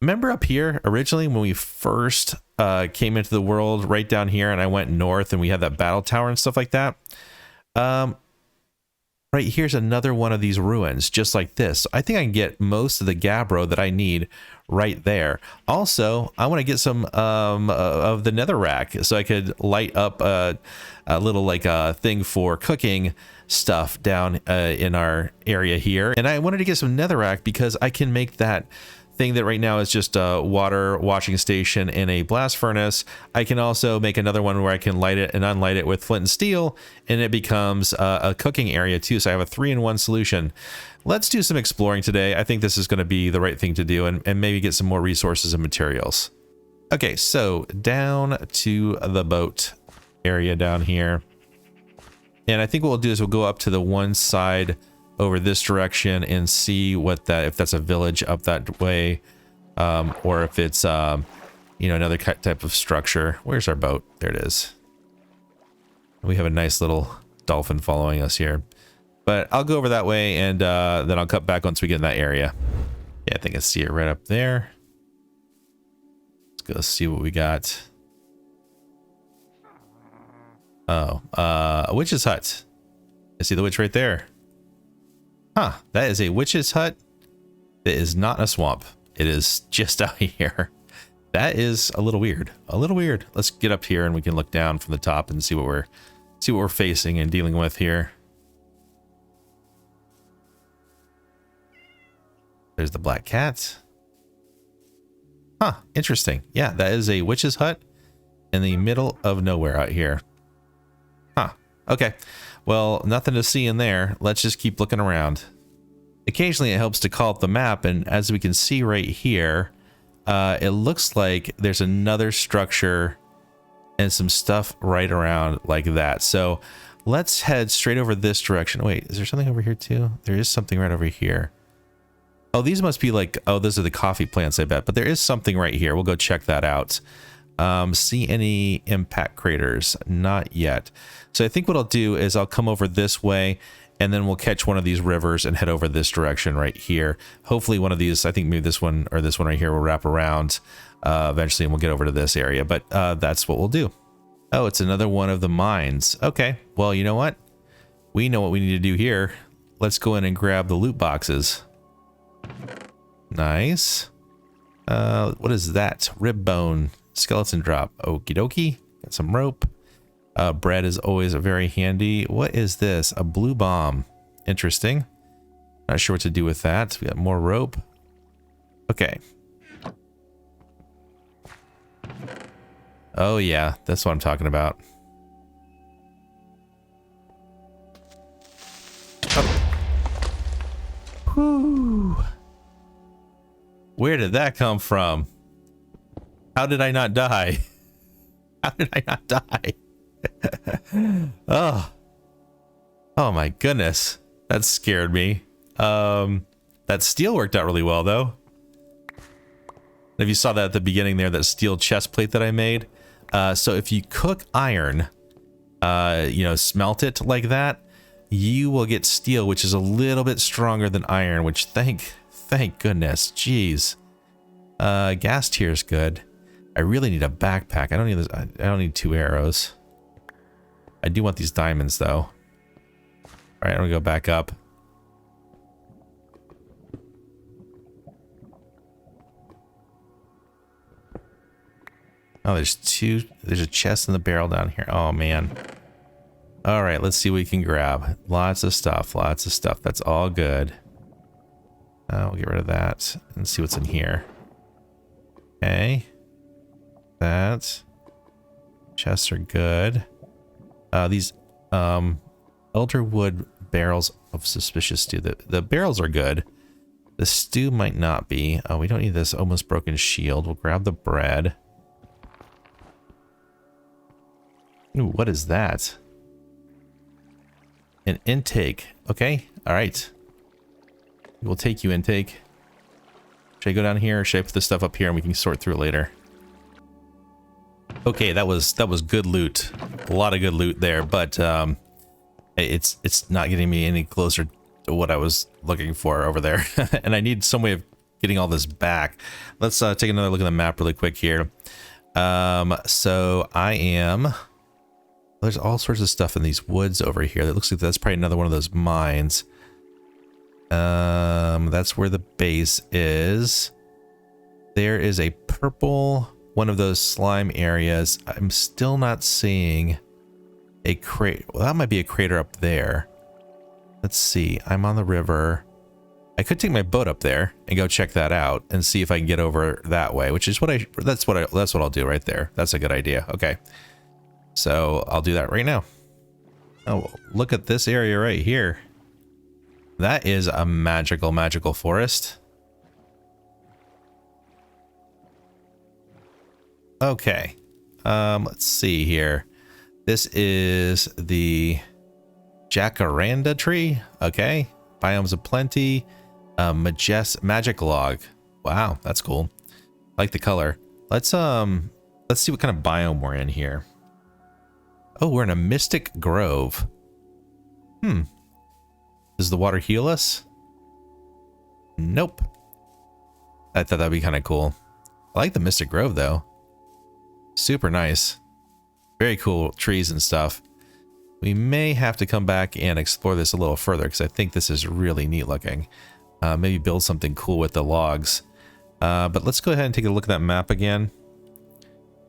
Remember up here originally when we first came into the world right down here, and I went north and we had that battle tower and stuff like that? Right here's another one of these ruins just like this. So I think I can get most of the gabbro that I need right there. Also, I want to get some of the netherrack so I could light up a little like a thing for cooking stuff down in our area here. And I wanted to get some netherrack because I can make that thing that right now is just a water washing station and a blast furnace. I can also make another one where I can light it and unlight it with flint and steel, and it becomes a cooking area too. So I have a 3-in-1 solution. Let's do some exploring today. I think this is going to be the right thing to do, and maybe get some more resources and materials. Okay, so down to the boat area down here. And I think what we'll do is we'll go up to the one side over this direction and see what that, if that's a village up that way, or if it's you know, another type of structure. Where's our boat? There it is. We have a nice little dolphin following us here, but I'll go over that way, and then I'll cut back once we get in that area. Yeah, I think I see it right up there. Let's go see what we got. Oh, a witch's hut. I see the witch right there. Huh, that is a witch's hut. It is not a swamp. It is just out here. That is a little weird. A little weird. Let's get up here and we can look down from the top and see what we're facing and dealing with here. There's the black cat. Huh, interesting. Yeah, that is a witch's hut in the middle of nowhere out here. Huh, okay. Well, nothing to see in there. Let's just keep looking around. Occasionally it helps to call up the map, and as we can see right here, it looks like there's another structure and some stuff right around like that. So let's head straight over this direction. Wait, is there something over here too? There is something right over here. Oh, these must be like, oh, those are the coffee plants, I bet. But there is something right here. We'll go check that out. See any impact craters? Not yet. So I think what I'll do is I'll come over this way, and then we'll catch one of these rivers and head over this direction right here. Hopefully one of these, I think maybe this one or this one right here will wrap around eventually, and we'll get over to this area. But that's what we'll do. Oh, it's another one of the mines. Okay, well, you know what? We know what we need to do here. Let's go in and grab the loot boxes. Nice. What is that? Rib bone. Skeleton drop. Okie dokie. Got some rope. Bread is always very handy. What is this? A blue bomb. Interesting. Not sure what to do with that. We got more rope. Okay. Oh yeah, that's what I'm talking about. Oh. Whew. Where did that come from? How did I not die? How did I not die? Oh my goodness, that scared me. That steel worked out really well though. If you saw that at the beginning there, that steel chest plate that I made. So if you cook iron, you know, smelt it like that, you will get steel, which is a little bit stronger than iron, which thank goodness. Jeez. Gas tier is good. I really need a backpack. I don't need this. I don't need 2 arrows. I do want these diamonds though. All right, I'm gonna go back up. Oh, there's a chest in the barrel down here. Oh, man. All right, let's see what we can grab. Lots of stuff, lots of stuff. That's all good. We'll get rid of that and see what's in here. Okay. That. Chests are good. These elder wood barrels of suspicious stew. The barrels are good. The stew might not be. Oh, we don't need this almost broken shield. We'll grab the bread. Ooh, what is that? An intake. Okay. All right. We'll take you, intake. Should I go down here or should I put this stuff up here and we can sort through it later? Okay, that was good loot. A lot of good loot there, but it's not getting me any closer to what I was looking for over there. And I need some way of getting all this back. Let's take another look at the map really quick here. So I am... There's all sorts of stuff in these woods over here. That looks like that's probably another one of those mines. That's where the base is. There is a purple one of those slime areas. I'm still not seeing a crater. Well, that might be a crater up there. Let's see. I'm on the river. I could take my boat up there and go check that out and see if I can get over that way, which is what that's what I'll do right there. That's a good idea. Okay. So I'll do that right now. Oh, look at this area right here. That is a magical forest. Okay. Let's see here. This is the jacaranda tree. Okay. Biomes of plenty. Magic log. Wow, that's cool. I like the color. Let's see what kind of biome we're in here. Oh, we're in a mystic grove. Does the water heal us? Nope. I thought that'd be kind of cool. I like the mystic grove though. Super nice. Very cool trees and stuff. We may have to come back and explore this a little further because I think this is really neat looking. Maybe build something cool with the logs. But let's go ahead and take a look at that map again.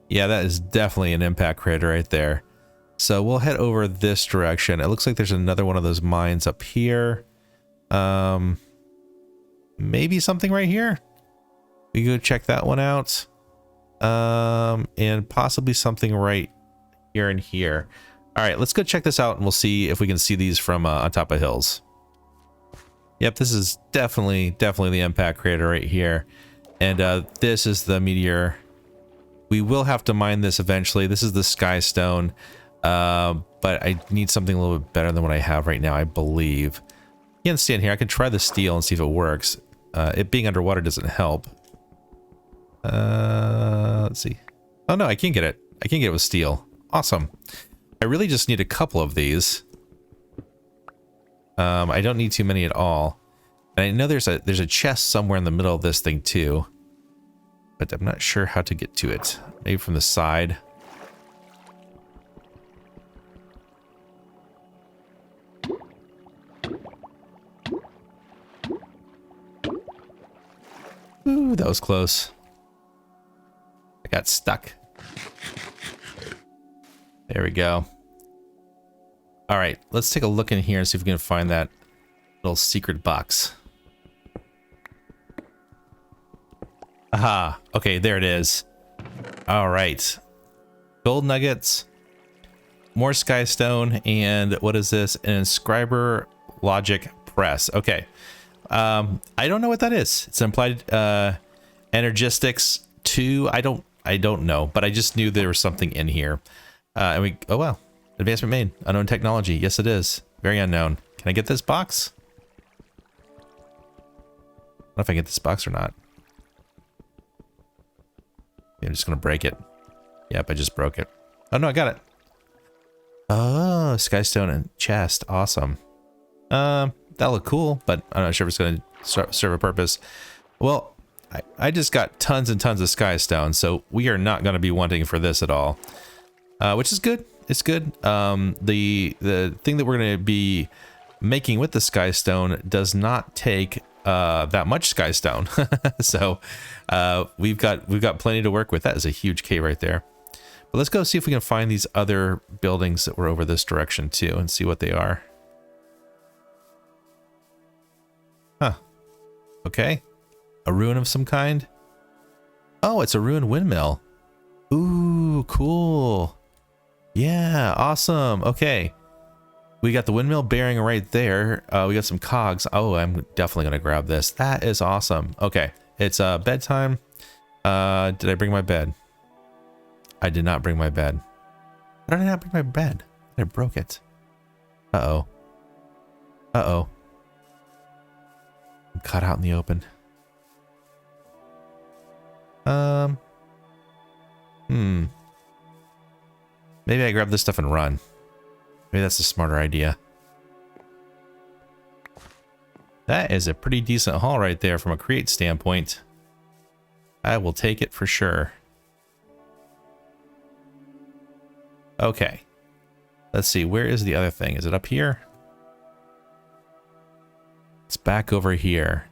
Yeah, that is definitely an impact crater right there. So we'll head over this direction. It looks like there's another one of those mines up here. Maybe something right here. We go check that one out. And possibly something right here and here. All right, let's go check this out and we'll see if we can see these from on top of hills. Yep, this is definitely the impact crater right here. And this is the meteor. We will have to mine this eventually. This is the sky stone. But I need something a little bit better than what I have right now, I believe. You can stand here. I can try the steel and see if it works. It being underwater doesn't help. Let's see. Oh no, I can't get it. I can't get it with steel. Awesome. I really just need a couple of these. I don't need too many at all. And I know there's a chest somewhere in the middle of this thing too. But I'm not sure how to get to it. Maybe from the side. Ooh, that was close. I got stuck. There we go. All right, let's take a look in here and see if we can find that little secret box. Aha. Okay, there it is. All right. Gold nuggets, more sky stone, and what is this? An inscriber logic press. Okay. I don't know what that is. It's implied energistics 2. I don't know, but I just knew there was something in here. Oh wow. Advancement made. Unknown technology. Yes, it is. Very unknown. Can I get this box? I don't know if I get this box or not. Yeah, I'm just gonna break it. Yep, I just broke it. Oh no, I got it. Oh, skystone and chest. Awesome. That looked cool, but I'm not sure if it's gonna serve a purpose. Well, I just got tons and tons of skystone, so we are not gonna be wanting for this at all. Which is good. It's good. The thing that we're going to be making with the skystone does not take that much skystone. So we've got plenty to work with. That is a huge cave right there. But let's go see if we can find these other buildings that were over this direction too and see what they are. Huh. Okay. A ruin of some kind. Oh, it's a ruined windmill. Ooh, cool. Yeah, awesome. Okay. We got the windmill bearing right there. We got some cogs. Oh, I'm definitely going to grab this. That is awesome. Okay. It's bedtime. Did I bring my bed? I did not bring my bed. Why did I not bring my bed? I broke it. Uh-oh. Uh-oh. I'm caught out in the open. Maybe I grab this stuff and run. Maybe that's a smarter idea. That is a pretty decent haul right there from a create standpoint. I will take it for sure. Okay. Let's see. Where is the other thing? Is it up here? It's back over here.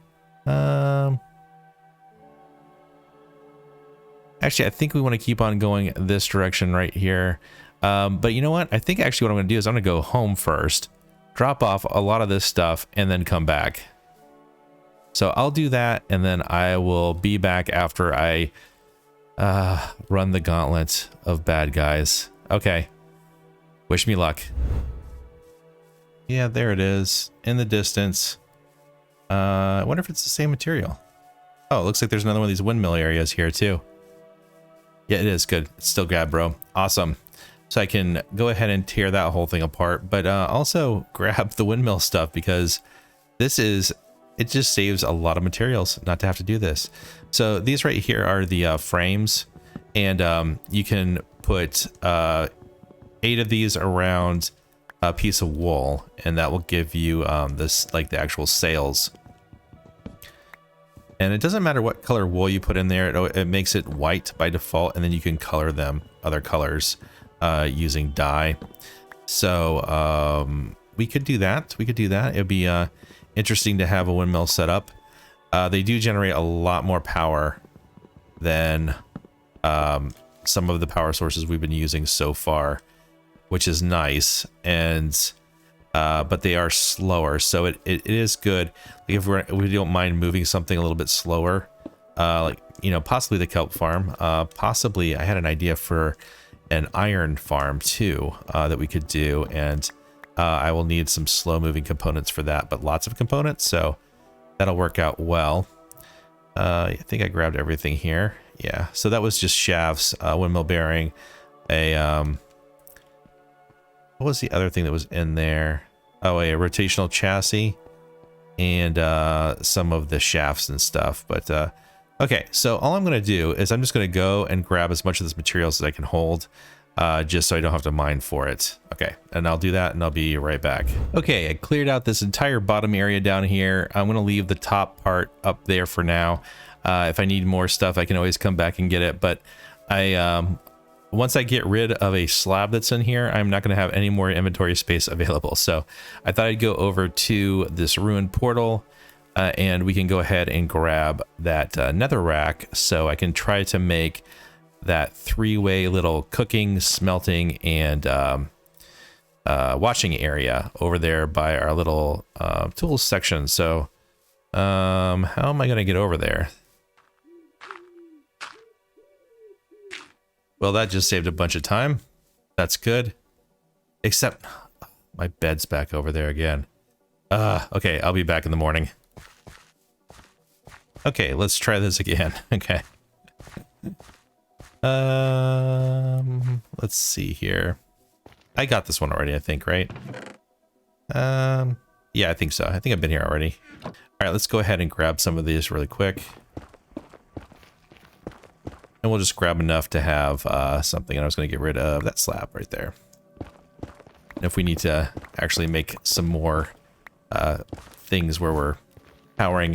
Actually, I think we want to keep on going this direction right here. But you know what? I think actually what I'm going to do is I'm going to go home first, drop off a lot of this stuff, and then come back. So I'll do that, and then I will be back after I run the gauntlet of bad guys. Okay. Wish me luck. Yeah, there it is in the distance. I wonder if it's the same material. Oh, it looks like there's another one of these windmill areas here too. Yeah, it is. Good. It's still grab, bro. Awesome. So I can go ahead and tear that whole thing apart, but also grab the windmill stuff because this is, it just saves a lot of materials not to have to do this. So these right here are the frames, and you can put 8 of these around a piece of wool, and that will give you this, like the actual sails. And it doesn't matter what color wool you put in there, it makes it white by default, and then you can color them other colors using dye. So we could do that. We could do that. It'd be interesting to have a windmill set up. They do generate a lot more power than some of the power sources we've been using so far, which is nice. And but they are slower, so it is good. Like if we don't mind moving something a little bit slower, like, you know, possibly the kelp farm. Possibly I had an idea for an iron farm too, that we could do, and I will need some slow moving components for that, but lots of components, so that'll work out well. I think I grabbed everything here. Yeah, so that was just shafts, windmill bearing, a what was the other thing that was in there? Oh, a rotational chassis, and some of the shafts and stuff. But okay, so all I'm going to do is I'm just going to go and grab as much of this materials as I can hold, just so I don't have to mine for it. Okay, and I'll do that, and I'll be right back. Okay, I cleared out this entire bottom area down here. I'm going to leave the top part up there for now. If I need more stuff, I can always come back and get it. But once I get rid of a slab that's in here, I'm not going to have any more inventory space available. So I thought I'd go over to this ruined portal, and we can go ahead and grab that nether rack, so I can try to make that 3-way little cooking, smelting, and washing area over there by our little tools section. So how am I going to get over there? Well, that just saved a bunch of time. That's good. Except my bed's back over there again. Okay, I'll be back in the morning. Okay, let's try this again. Okay. Let's see here. I got this one already, I think, right? Yeah, I think so. I think I've been here already. All right, let's go ahead and grab some of these really quick. And we'll just grab enough to have something. And I was going to get rid of that slab right there. And if we need to actually make some more things where we're powering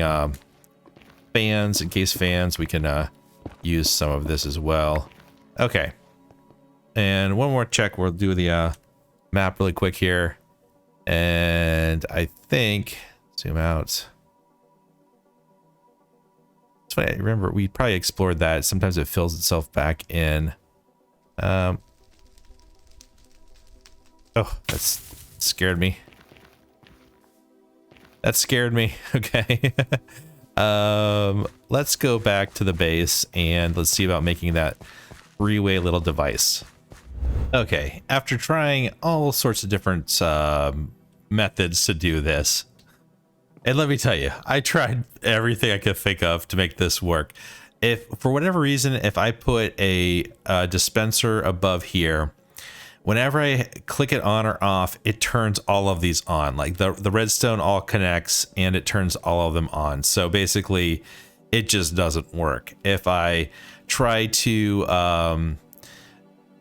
fans, in case fans, we can use some of this as well. Okay. And one more check. We'll do the map really quick here. And I think, zoom out. way I remember we probably explored that. Sometimes it fills itself back in. Oh, that's scared me. That scared me. Okay. Let's go back to the base and let's see about making that three-way little device. Okay, after trying all sorts of different methods to do this, and let me tell you, I tried everything I could think of to make this work. If for whatever reason, if I put a dispenser above here, whenever I click it on or off, it turns all of these on. Like the redstone all connects and it turns all of them on. So basically, it just doesn't work. If I try to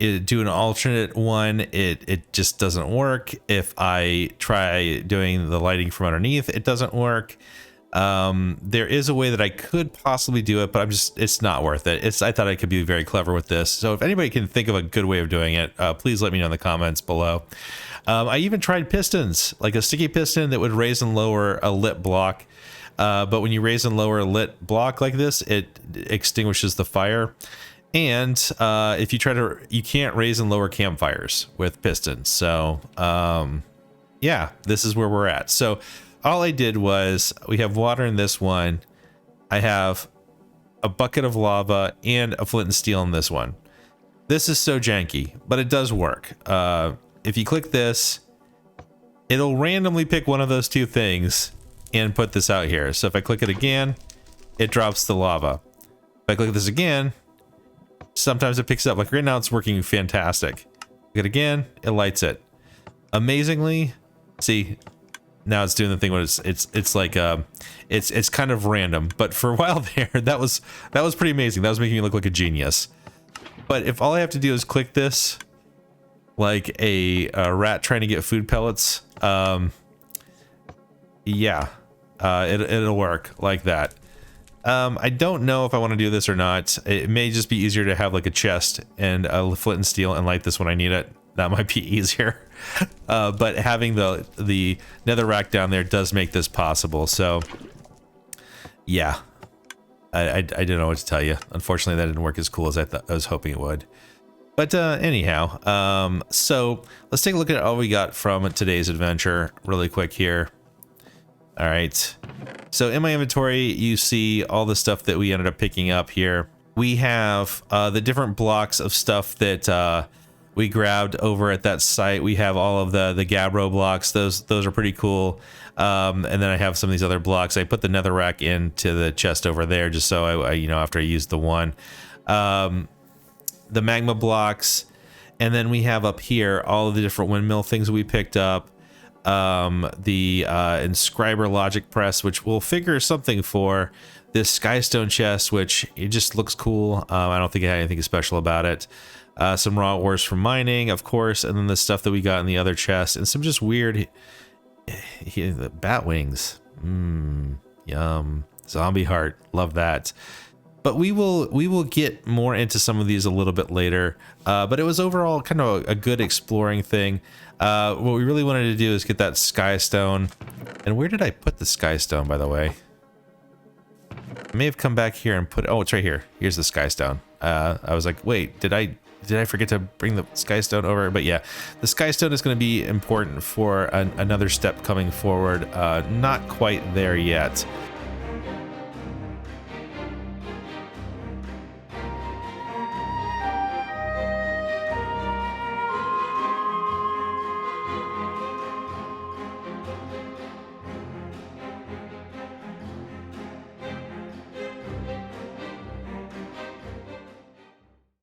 do an alternate one, it just doesn't work. If I try doing the lighting from underneath, it doesn't work. There is a way that I could possibly do it, but it's not worth it. I thought I could be very clever with this. So if anybody can think of a good way of doing it, please let me know in the comments below. I even tried pistons, like a sticky piston that would raise and lower a lit block. But when you raise and lower a lit block like this, it extinguishes the fire. And if you try to, you can't raise and lower campfires with pistons. So yeah, this is where we're at. So all I did was, we have water in this one. I have a bucket of lava and a flint and steel in this one. This is so janky, but it does work. If you click this, it'll randomly pick one of those two things and put this out here. So if I click it again, it drops the lava. If I click this again, sometimes it picks up. Like right now, it's working fantastic. Click it again, it lights it. Amazingly, see, now it's doing the thing when it's like it's kind of random. But for a while there, that was pretty amazing. That was making me look like a genius. But if all I have to do is click this, like a rat trying to get food pellets, yeah, it'll work like that. I don't know if I want to do this or not. It may just be easier to have like a chest and a flint and steel and light this when I need it. That might be easier. But having the nether rack down there does make this possible. So yeah, I don't know what to tell you. Unfortunately, that didn't work as cool as I was hoping it would. But anyhow, so let's take a look at all we got from today's adventure really quick here. All right. So in my inventory, you see all the stuff that we ended up picking up here. We have the different blocks of stuff that we grabbed over at that site. We have all of the Gabbro blocks. Those are pretty cool. And then I have some of these other blocks. I put the netherrack into the chest over there just so I you know, after I used the one. The magma blocks. And then we have up here all of the different windmill things we picked up. The inscriber logic press, which we'll figure something for. This skystone chest, which it just looks cool. I don't think it had anything special about it. Some raw ores from mining, of course, and then the stuff that we got in the other chest, and some just weird the bat wings. Yum. Zombie heart, love that. But we will get more into some of these a little bit later. But it was overall kind of a good exploring thing. What we really wanted to do is get that skystone. And where did I put the skystone, by the way? I may have come back here and put, oh, it's right here. Here's the skystone. I was like, wait, did I forget to bring the skystone over? But yeah, the skystone is going to be important for another step coming forward. Not quite there yet.